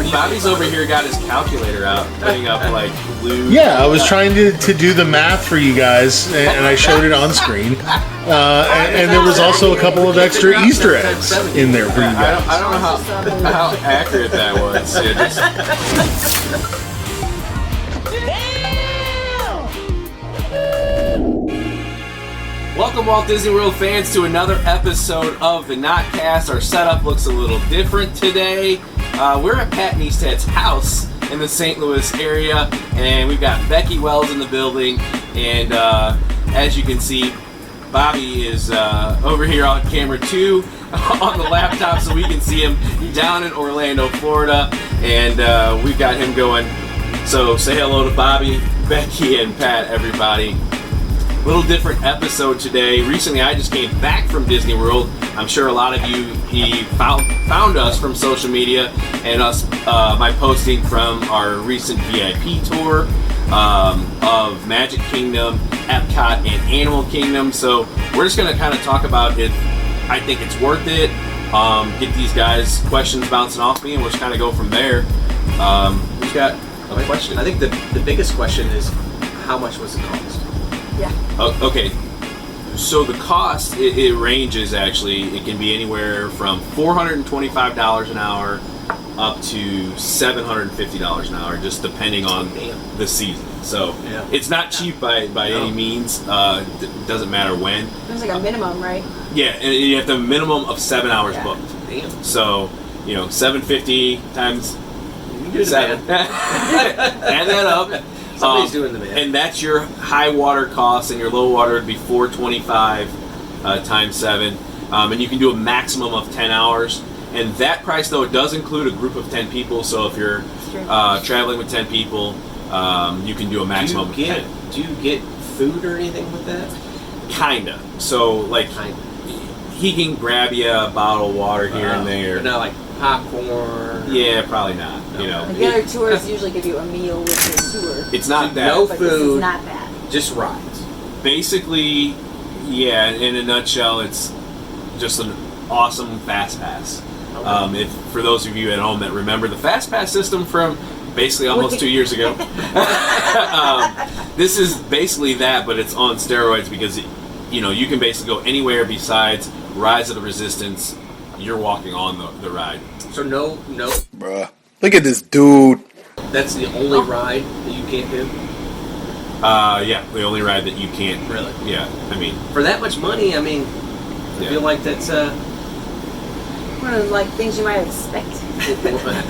Bobby's over here got his calculator out, putting up like blue. Yeah, I was trying to do the math for you guys, and I showed it on screen. And there was also a couple of extra Easter eggs in there for you guys. I don't know how accurate that was. Yeah, just... Welcome, Walt Disney World fans, to another episode of the Knotcast. Our setup looks a little different today. We're at Pat Neistad's house in the St. Louis area, and we've got Becky Wells in the building. And as you can see, Bobby is over here on camera 2 on the laptop, so we can see him down in Orlando, Florida. And we've got him going. So say hello to Bobby, Becky, and Pat, everybody. Little different episode today. Recently, I just came back from Disney World. I'm sure a lot of you found us from social media and us by posting from our recent VIP tour of Magic Kingdom, Epcot, and Animal Kingdom. So we're just going to kind of talk about it. I think it's worth it. Get these guys questions bouncing off me, and we'll just kind of go from there. Who's got a question? I think the biggest question is, how much was the cost? Yeah. Okay, so the cost, it ranges actually. It can be anywhere from $425 an hour up to $750 an hour, just depending on the season. So it's not cheap by any means. Doesn't matter when. There's like a minimum, right? Yeah, and you have the minimum of 7 hours booked. Damn. So, $750 times You do 7. Add that up. Somebody's doing the math. And that's your high water cost, and your low water would be $425 times 7. And you can do a maximum of 10 hours. And that price, though, it does include a group of 10 people. So if you're traveling with 10 people, you can do a maximum of 10. Do you get food or anything with that? Kinda. So, like, he can grab you a bottle of water here and there. But not like popcorn? Yeah, probably not. The other tours usually give you a meal with your tour. It's not that. No But food. This is not that. Just rides. Basically, yeah, in a nutshell, it's just an awesome Fast Pass. Okay. If for those of you at home that remember the Fast Pass system from basically almost 2 years ago, this is basically that, but it's on steroids because you can basically go anywhere besides Rise of the Resistance. You're walking on the ride. So no. Bruh, look at this dude. That's the only ride that you can't do? Yeah, the only ride that you can't. Really? Yeah, I mean. For that much money, I feel like that's One of the things you might expect.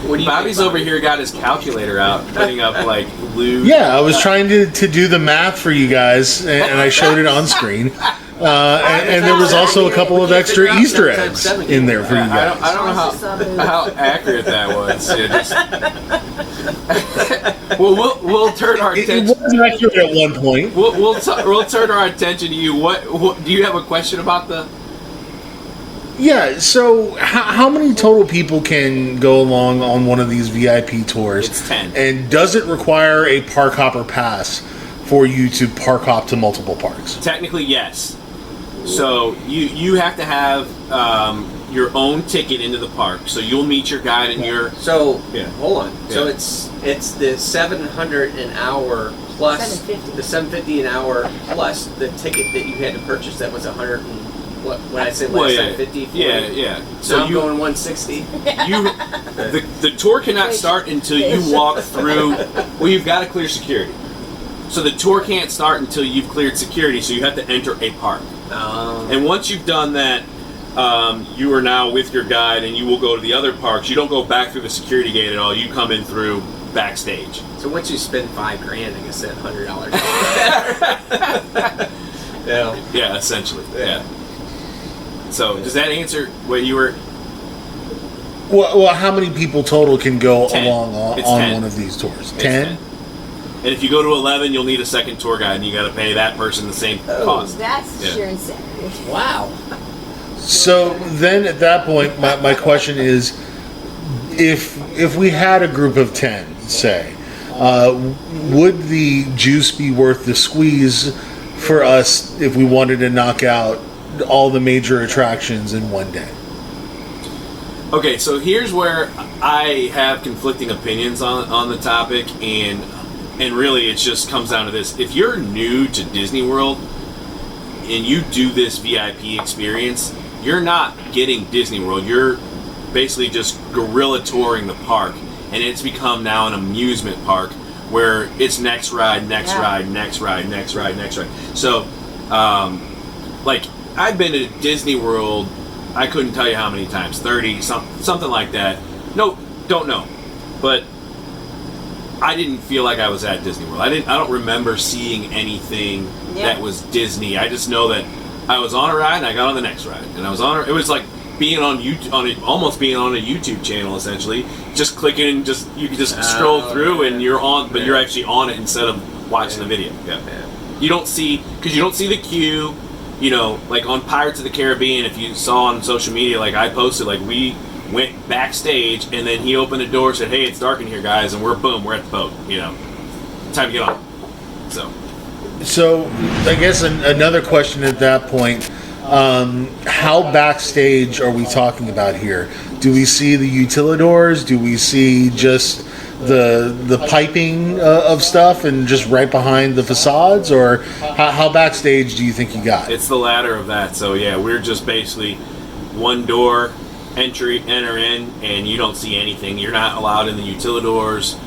what do you Bobby's think, over here got his calculator out, putting up like blue. Yeah, I was trying to do the math for you guys, and I showed it on screen. And there was also a couple of extra Easter eggs in there for you guys. I don't know how accurate that was. Yeah, just... well, we'll turn our attention. It was accurate at one point. We'll turn our attention to you. What do you have a question about the? Yeah, so how many total people can go along on one of these VIP tours? It's 10. And does it require a park hopper pass for you to park hop to multiple parks? Technically, yes. So you have to have your own ticket into the park. So you'll meet your guide and your. So hold on. Yeah. So it's the $700 an hour plus $750. the $750 an hour plus the ticket that you had to purchase. That was $100 and what? When I said $750. Yeah. So I'm going $160. The tour cannot start until you walk through. Well, you've got to clear security. So the tour can't start until you've cleared security. So you have to enter a park. And once you've done that, you are now with your guide, and you will go to the other parks. You don't go back through the security gate at all. You come in through backstage. So once you spend $5,000, I guess that $100. Yeah, essentially. Yeah. So does that answer what you were? Well, how many people total can go 10. along on 10. one of these tours? It's 10? And if you go to 11, you'll need a second tour guide, and you got to pay that person the same cost. That's sheer insanity. Wow. So then at that point, my question is, if we had a group of 10, say, would the juice be worth the squeeze for us if we wanted to knock out all the major attractions in one day? Okay, so here's where I have conflicting opinions on the topic, and really it just comes down to this. If you're new to Disney World and you do this VIP experience, you're not getting Disney World. You're basically just guerrilla touring the park, and it's become now an amusement park where it's next ride, next ride, next ride, next ride, next ride. So, like, I've been to Disney World, I couldn't tell you how many times, 30, something like that. No, don't know. But I didn't feel like I was at Disney World. I don't remember seeing anything that was Disney. I just know that I was on a ride and I got on the next ride. And I was on it was like being on YouTube, almost being on a YouTube channel essentially. Just clicking and you can just scroll through and you're on, but you're actually on it instead of watching the video. You don't see the queue. You know, like on Pirates of the Caribbean, if you saw on social media, like I posted, like we went backstage and then he opened the door, said, "Hey, it's dark in here, guys," and we're at the boat. You know, time to get on. So I guess another question at that point: how backstage are we talking about here? Do we see the utilidors? Do we see just the piping of stuff and just right behind the facades, or how backstage do you think you got? It's the latter of that. So yeah, we're just basically one door, enter in, and you don't see anything. You're not allowed in the utilidors.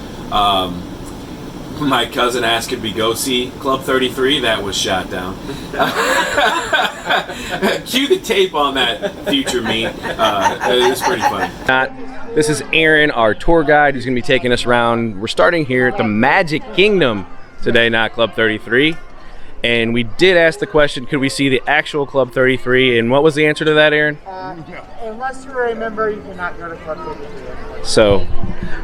My cousin asked could we go see Club 33. That was shot down. Cue the tape on that, future me. It was pretty funny. This is Aaron, our tour guide, who's going to be taking us around. We're starting here at the Magic Kingdom today, not Club 33. And we did ask the question, could we see the actual Club 33? And what was the answer to that, Aaron? Unless you're a member, you cannot go to Club 33. So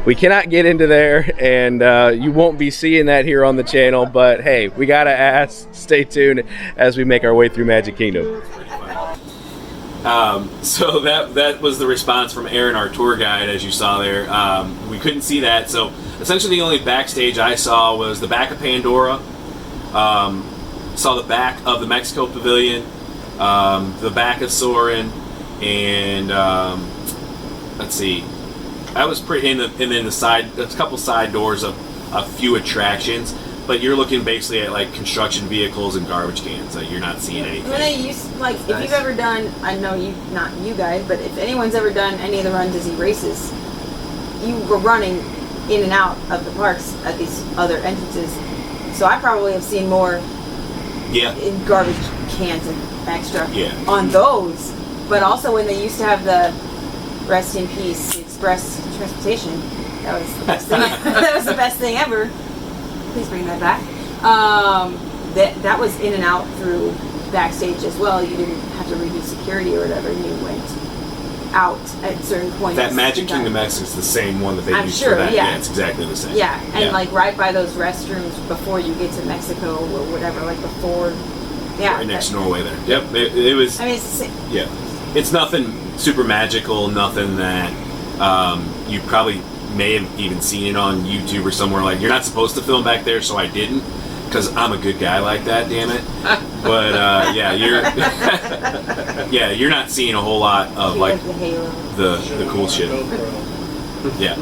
we cannot get into there, and you won't be seeing that here on the channel. But hey, we got to ask. Stay tuned as we make our way through Magic Kingdom. So that was the response from Aaron, our tour guide, as you saw there. We couldn't see that. So essentially the only backstage I saw was the back of Pandora. Saw the back of the Mexico Pavilion, the back of Soarin', and let's see. I was pretty and then the side, there's a couple side doors of a few attractions. But you're looking basically at like construction vehicles and garbage cans. So you're not seeing anything. When they used, like, if you've ever done, I know you, not you guys, but if anyone's ever done any of the Run Disney races, you were running in and out of the parks at these other entrances. So I probably have seen more in garbage cans and extra on those. But also when they used to have the Rest in Peace Express Transportation, that was the best thing. That was the best thing ever. Please bring that back. That was in and out through backstage as well. You didn't have to redo security or whatever. You went out at certain points. That Magic Kingdom X is the same one that they used for that. Yeah, it's exactly the same. Yeah, and like right by those restrooms before you get to Mexico or whatever, like before. Yeah. Right next to Norway there. Yep, it was. I mean, it's the same. Yeah, it's nothing super magical. Nothing that you probably may have even seen it on YouTube or somewhere. Like, you're not supposed to film back there, so I didn't, because I'm a good guy like that, damn it. But you're not seeing a whole lot of like the cool shit. Yeah.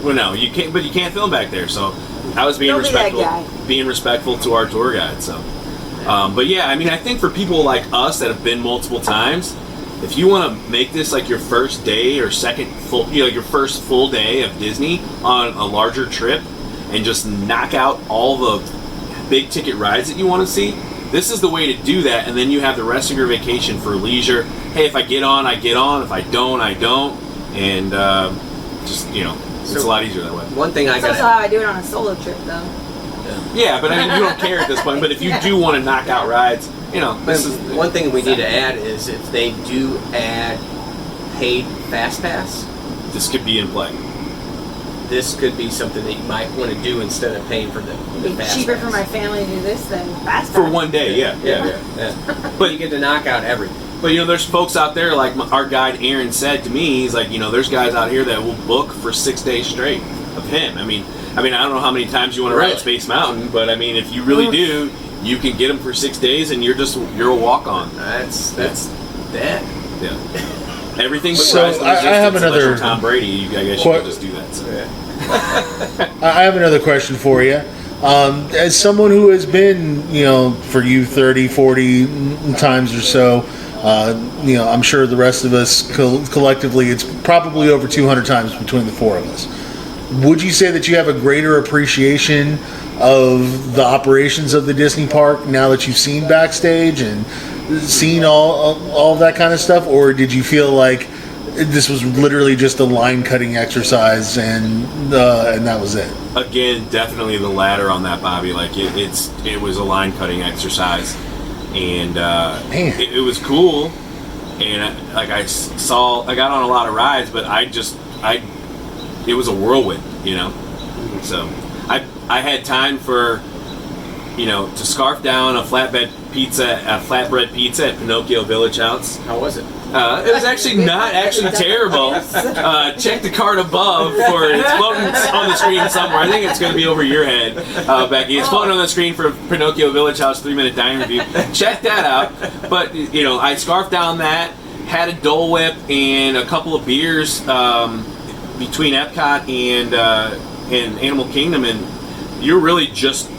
Well, no, you can't. But you can't film back there. So I was being respectful to our tour guide. So, but yeah, I mean, I think for people like us that have been multiple times, if you want to make this like your first day or second full, your first full day of Disney on a larger trip, and just knock out all the big ticket rides that you want to see, this is the way to do that. And then you have the rest of your vacation for leisure. Hey, if I get on, I get on. If I don't, I don't. And just it's a lot easier that way. One thing That's also how I do it on a solo trip, though. Yeah, but I mean, you don't care at this point. But if you do want to knock out rides, this is one thing we need to add is if they do add paid Fast Pass, this could be in play. This could be something that you might want to do instead of paying for the Fast cheaper Pass. for my family to do this than Fast Pass. For one day, yeah. But you get to knock out everything. But there's folks out there like our guide Aaron said to me. He's like, there's guys out here that will book for 6 days straight of him. I mean, I don't know how many times you want to ride Space Mountain, but I mean, if you really do, you can get them for 6 days, and you're a walk-on. That's that. Yeah. Everything but So, rise to I have resistance, unless another you're Tom Brady. I guess you could just do that. So. I have another question for you. As someone who has been, for you 30, 40 times or so, I'm sure the rest of us collectively, it's probably over 200 times between the four of us. Would you say that you have a greater appreciation of the operations of the Disney park now that you've seen backstage and seen all of that kind of stuff, or did you feel like this was literally just a line cutting exercise and that was it? Again, definitely the latter on that, Bobby. Like it was a line cutting exercise, and it was cool. And I got on a lot of rides, but it was a whirlwind, So I had time for, to scarf down a flatbread pizza at Pinocchio Village House. How was it? It was actually not terrible. Check the card above for it's floating on the screen somewhere. I think it's going to be over your head, Becky. It's floating on the screen for Pinocchio Village House 3-minute dining review. Check that out. But I scarfed down that, had a Dole Whip and a couple of beers between Epcot and Animal Kingdom, and you're really just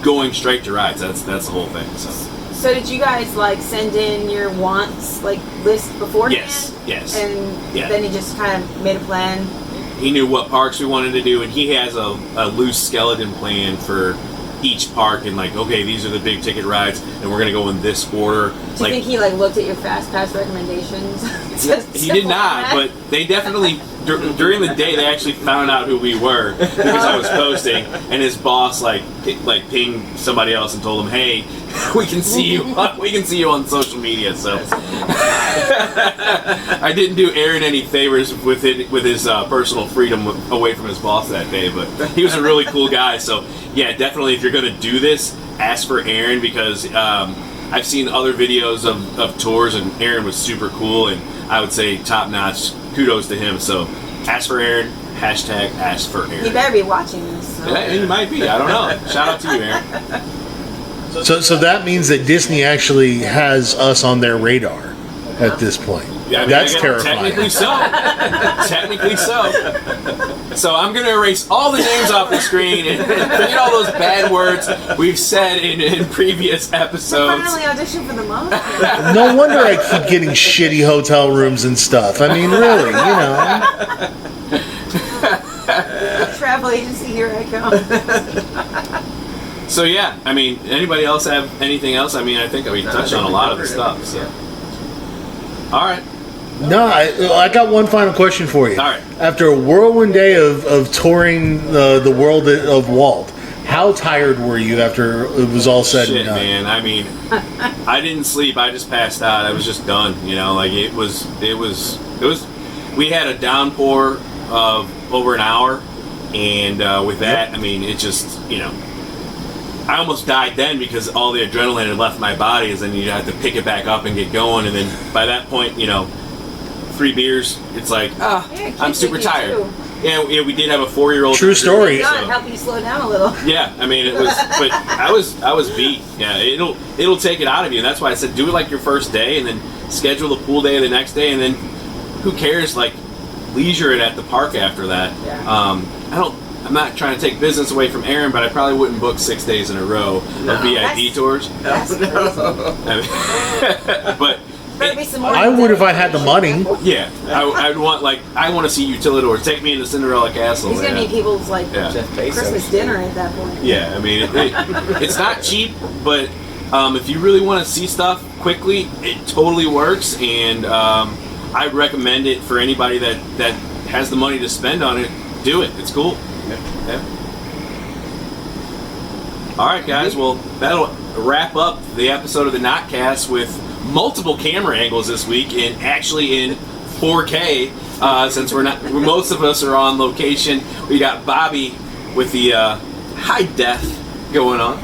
going straight to rides. That's the whole thing. So did you guys send in your wants list beforehand? Yes. And then you just kind of made a plan. He knew what parks we wanted to do, and he has a loose skeleton plan for each park, and okay, these are the big ticket rides, and we're gonna go in this order. Do you think he looked at your fast pass recommendations? He did not, but they definitely during the day they actually found out who we were because I was posting, and his boss pinged somebody else and told him, "Hey, we can see you. We can see you on social media." So I didn't do Aaron any favors with his personal freedom away from his boss that day, but he was a really cool guy. So yeah, definitely if you're gonna do this, ask for Aaron, because I've seen other videos of tours, and Aaron was super cool, and I would say top notch. Kudos to him. So ask for Aaron. Hashtag ask for Aaron. He better be watching this. So. Yeah, he might be. I don't know. Shout out to you, Aaron. So that means that Disney actually has us on their radar at this point. Yeah, I mean, that's terrifying. Technically so. Technically so. So I'm going to erase all the names off the screen and forget all those bad words we've said in previous episodes. Finally audition for the most. No wonder I keep getting shitty hotel rooms and stuff. I mean, really, Travel agency, here I come. So yeah, I mean, anybody else have anything else? I mean, I think we touched on a lot of the stuff. So. All right. No, I got one final question for you. All right. After a whirlwind day of touring the world of Walt, how tired were you after it was all said and done? Man. I mean, I didn't sleep. I just passed out. I was just done. It was. We had a downpour of over an hour, and with that, I mean, it just I almost died then because all the adrenaline had left my body, and then you had to pick it back up and get going, and then by that point, 3 beers, it's like, I'm super tired. Too. Yeah, we did have a 4-year-old. True story. God, help you slow down a little. Yeah, I mean, it was, but I was beat. Yeah, it'll take it out of you, and that's why I said do it like your first day, and then schedule the pool day the next day, and then who cares? Leisure it at the park after that. Yeah. I'm not trying to take business away from Aaron, but I probably wouldn't book 6 days in a row of VIP tours. That's crazy. But Better be some more I would if I had the money. yeah, I'd want I want to see Utilidors. Take me into Cinderella Castle. He's gonna man. need people's Yeah. Jeff Bezos. Christmas dinner at that point. Yeah, I mean, it's not cheap, but if you really want to see stuff quickly, it totally works, and I'd recommend it for anybody that has the money to spend on it. Do it. It's cool. Yeah. All right, guys. Well, that'll wrap up the episode of the Notcast with multiple camera angles this week, and actually in 4K. Since most of us are on location, we got Bobby with the high def going on.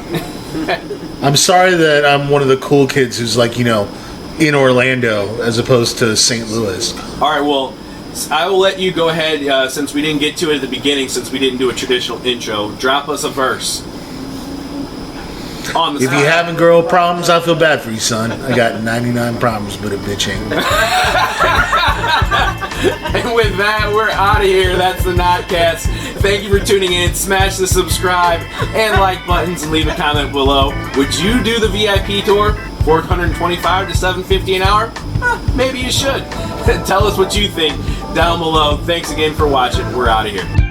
I'm sorry that I'm one of the cool kids who's in Orlando as opposed to St. Louis. All right. Well, I will let you go ahead, since we didn't get to it at the beginning, since we didn't do a traditional intro. Drop us a verse. On the If you having girl problems, I feel bad for you, son. I got 99 problems, but a bitch ain't. And with that, we're out of here. That's the Notcast. Thank you for tuning in. Smash the subscribe and like buttons and leave a comment below. Would you do the VIP tour? $425 to $750 an hour? Maybe you should. Tell us what you think down below. Thanks again for watching. We're out of here.